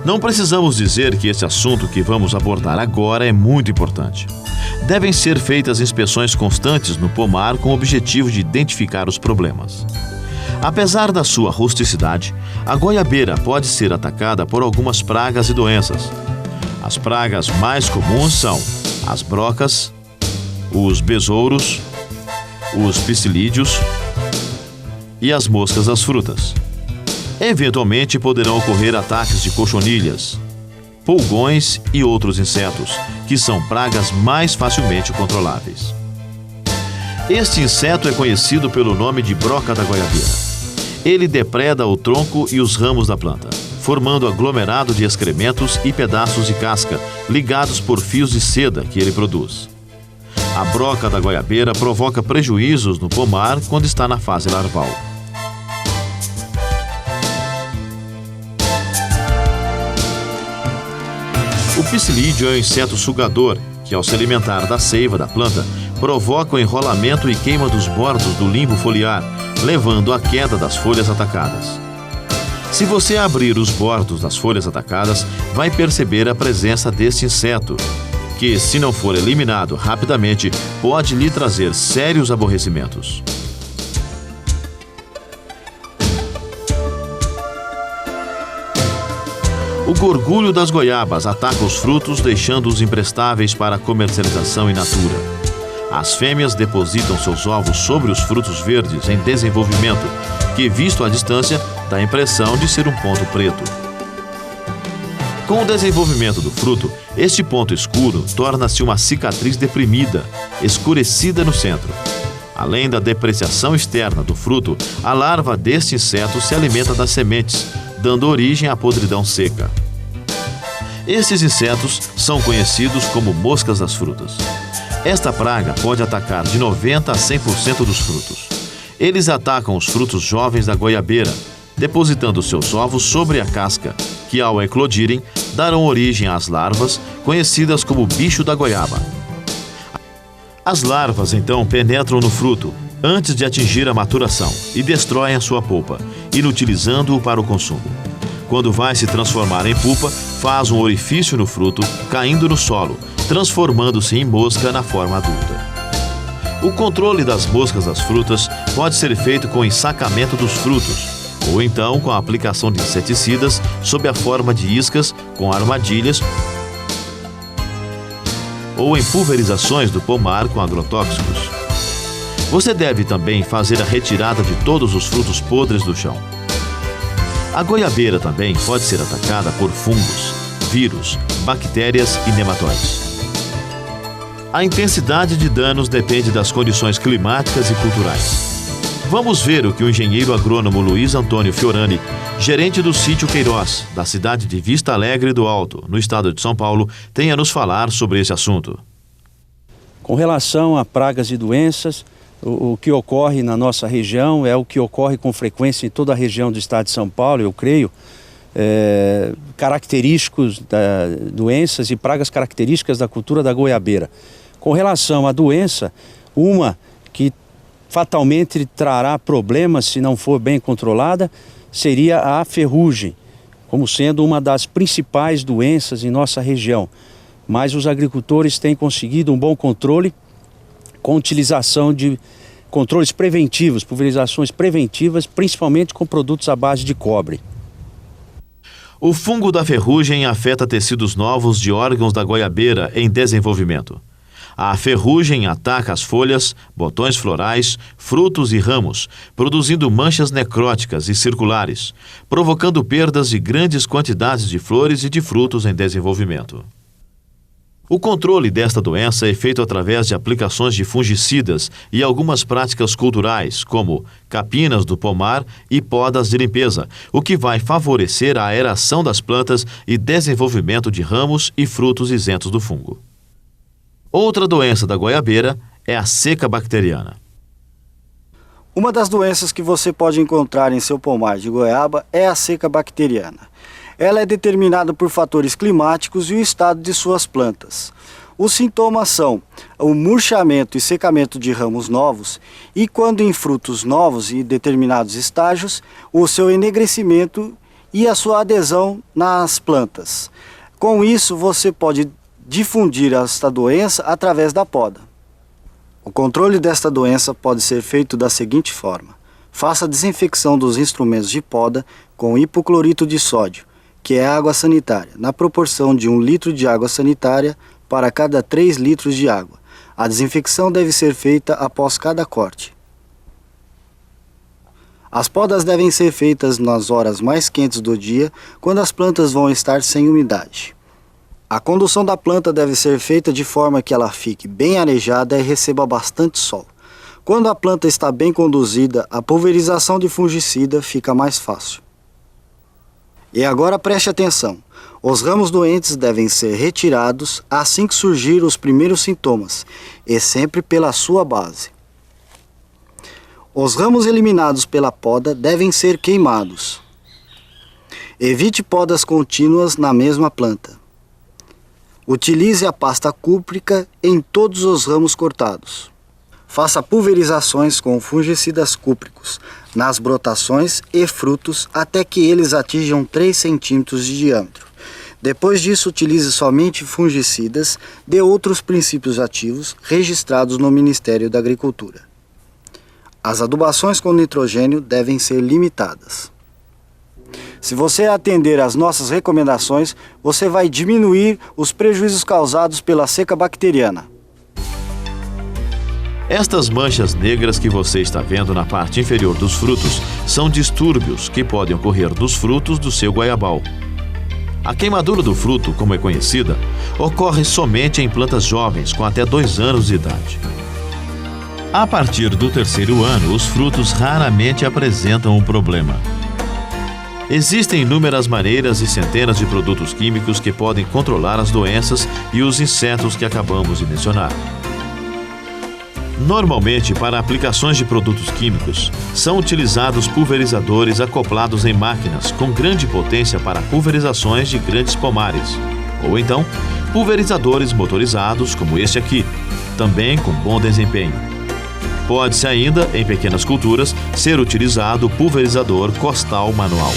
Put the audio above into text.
Não precisamos dizer que esse assunto que vamos abordar agora é muito importante. Devem ser feitas inspeções constantes no pomar com o objetivo de identificar os problemas. Apesar da sua rusticidade, a goiabeira pode ser atacada por algumas pragas e doenças. As pragas mais comuns são as brocas, os besouros, os psilídeos e as moscas das frutas. Eventualmente poderão ocorrer ataques de cochonilhas, pulgões e outros insetos, que são pragas mais facilmente controláveis. Este inseto é conhecido pelo nome de broca da goiabeira. Ele depreda o tronco e os ramos da planta, formando aglomerado de excrementos e pedaços de casca, ligados por fios de seda que ele produz. A broca da goiabeira provoca prejuízos no pomar quando está na fase larval. O psilídeo é um inseto sugador que, ao se alimentar da seiva da planta, provoca o enrolamento e queima dos bordos do limbo foliar, levando à queda das folhas atacadas. Se você abrir os bordos das folhas atacadas, vai perceber a presença deste inseto, que, se não for eliminado rapidamente, pode lhe trazer sérios aborrecimentos. O gorgulho das goiabas ataca os frutos, deixando-os imprestáveis para comercialização in natura. As fêmeas depositam seus ovos sobre os frutos verdes em desenvolvimento, que, visto à distância, dá a impressão de ser um ponto preto. Com o desenvolvimento do fruto, este ponto escuro torna-se uma cicatriz deprimida, escurecida no centro. Além da depreciação externa do fruto, a larva deste inseto se alimenta das sementes, dando origem à podridão seca. Estes insetos são conhecidos como moscas das frutas. Esta praga pode atacar de 90% a 100% dos frutos. Eles atacam os frutos jovens da goiabeira, depositando seus ovos sobre a casca, que, ao eclodirem, darão origem às larvas, conhecidas como bicho da goiaba. As larvas, então, penetram no fruto antes de atingir a maturação e destroem a sua polpa, inutilizando-o para o consumo. Quando vai se transformar em pupa, faz um orifício no fruto, caindo no solo, transformando-se em mosca na forma adulta. O controle das moscas das frutas pode ser feito com o ensacamento dos frutos, ou então com a aplicação de inseticidas sob a forma de iscas com armadilhas ou em pulverizações do pomar com agrotóxicos. Você deve também fazer a retirada de todos os frutos podres do chão. A goiabeira também pode ser atacada por fungos, vírus, bactérias e nematóides. A intensidade de danos depende das condições climáticas e culturais. Vamos ver o que o engenheiro agrônomo Luiz Antônio Fiorani, gerente do sítio Queiroz, da cidade de Vista Alegre do Alto, no estado de São Paulo, tem a nos falar sobre esse assunto. Com relação a pragas e doenças, o que ocorre na nossa região é o que ocorre com frequência em toda a região do estado de São Paulo, eu creio, característicos das doenças e pragas características da cultura da goiabeira. Com relação à doença, uma que fatalmente trará problemas se não for bem controlada, seria a ferrugem, como sendo uma das principais doenças em nossa região. Mas os agricultores têm conseguido um bom controle com utilização de controles preventivos, pulverizações preventivas, principalmente com produtos à base de cobre. O fungo da ferrugem afeta tecidos novos de órgãos da goiabeira em desenvolvimento. A ferrugem ataca as folhas, botões florais, frutos e ramos, produzindo manchas necróticas e circulares, provocando perdas de grandes quantidades de flores e de frutos em desenvolvimento. O controle desta doença é feito através de aplicações de fungicidas e algumas práticas culturais, como capinas do pomar e podas de limpeza, o que vai favorecer a aeração das plantas e desenvolvimento de ramos e frutos isentos do fungo. Outra doença da goiabeira é a seca bacteriana. Uma das doenças que você pode encontrar em seu pomar de goiaba é a seca bacteriana. Ela é determinada por fatores climáticos e o estado de suas plantas. Os sintomas são o murchamento e secamento de ramos novos e, quando em frutos novos e determinados estágios, o seu enegrecimento e a sua adesão nas plantas. Com isso, você pode difundir esta doença através da poda. O controle desta doença pode ser feito da seguinte forma: faça a desinfecção dos instrumentos de poda com hipoclorito de sódio, que é água sanitária, na proporção de 1 litro de água sanitária para cada 3 litros de água. A desinfecção deve ser feita após cada corte. As podas devem ser feitas nas horas mais quentes do dia, quando as plantas vão estar sem umidade. A condução da planta deve ser feita de forma que ela fique bem arejada e receba bastante sol. Quando a planta está bem conduzida, a pulverização de fungicida fica mais fácil. E agora preste atenção: os ramos doentes devem ser retirados assim que surgir os primeiros sintomas, e sempre pela sua base. Os ramos eliminados pela poda devem ser queimados. Evite podas contínuas na mesma planta. Utilize a pasta cúprica em todos os ramos cortados. Faça pulverizações com fungicidas cúpricos nas brotações e frutos até que eles atinjam 3 centímetros de diâmetro. Depois disso, utilize somente fungicidas de outros princípios ativos registrados no Ministério da Agricultura. As adubações com nitrogênio devem ser limitadas. Se você atender às nossas recomendações, você vai diminuir os prejuízos causados pela seca bacteriana. Estas manchas negras que você está vendo na parte inferior dos frutos são distúrbios que podem ocorrer nos frutos do seu goiabal. A queimadura do fruto, como é conhecida, ocorre somente em plantas jovens com até 2 anos de idade. A partir do 3º ano, os frutos raramente apresentam um problema. Existem inúmeras maneiras e centenas de produtos químicos que podem controlar as doenças e os insetos que acabamos de mencionar. Normalmente, para aplicações de produtos químicos, são utilizados pulverizadores acoplados em máquinas com grande potência para pulverizações de grandes pomares, ou então pulverizadores motorizados como este aqui, também com bom desempenho. Pode-se ainda, em pequenas culturas, ser utilizado o pulverizador costal manual.